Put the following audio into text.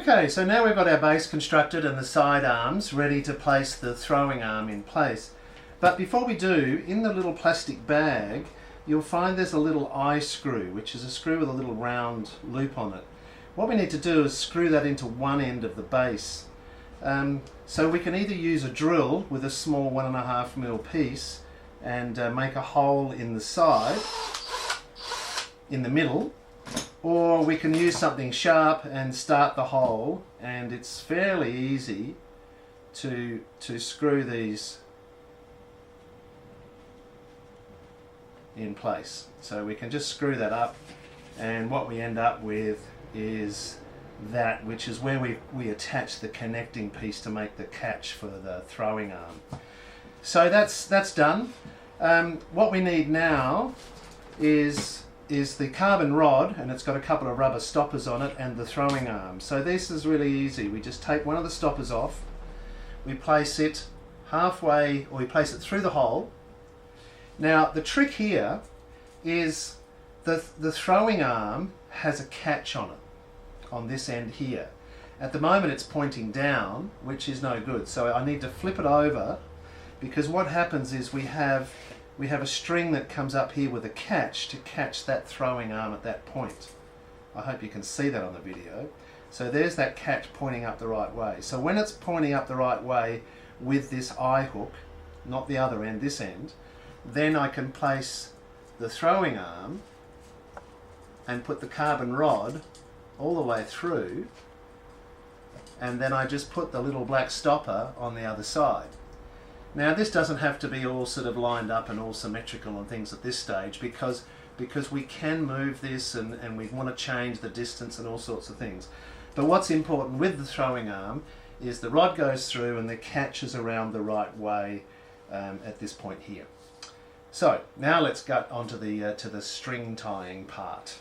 Okay, so now we've got our base constructed and the side arms ready to place the throwing arm in place. But before we do, in the little plastic bag, you'll find there's a little eye screw, which is a screw with a little round loop on it. What we need to do is screw that into one end of the base. So we can either use a drill with a small 1.5mm piece and make a hole in the side, in the middle, or we can use something sharp and start the hole, and it's fairly easy to screw these in place. So we can just screw that up, and what we end up with is that, which is where we attach the connecting piece to make the catch for the throwing arm. So that's done. What we need now is the carbon rod, and it's got a couple of rubber stoppers on it, and the throwing arm. So this is really easy. We just take one of the stoppers off, we place it halfway, or we place it through the hole. Now the trick here is the throwing arm has a catch on it, on this end here. At the moment it's pointing down, which is no good, so I need to flip it over, because what happens is we have a string that comes up here with a catch to catch that throwing arm at that point. I hope you can see that on the video. So there's that catch pointing up the right way. So when it's pointing up the right way with this eye hook, not the other end, this end, then I can place the throwing arm and put the carbon rod all the way through, and then I just put the little black stopper on the other side. Now this doesn't have to be all sort of lined up and all symmetrical and things at this stage, because we can move this and we want to change the distance and all sorts of things. But what's important with the throwing arm is the rod goes through and the catch is around the right way at this point here. So now let's get onto the to the string tying part.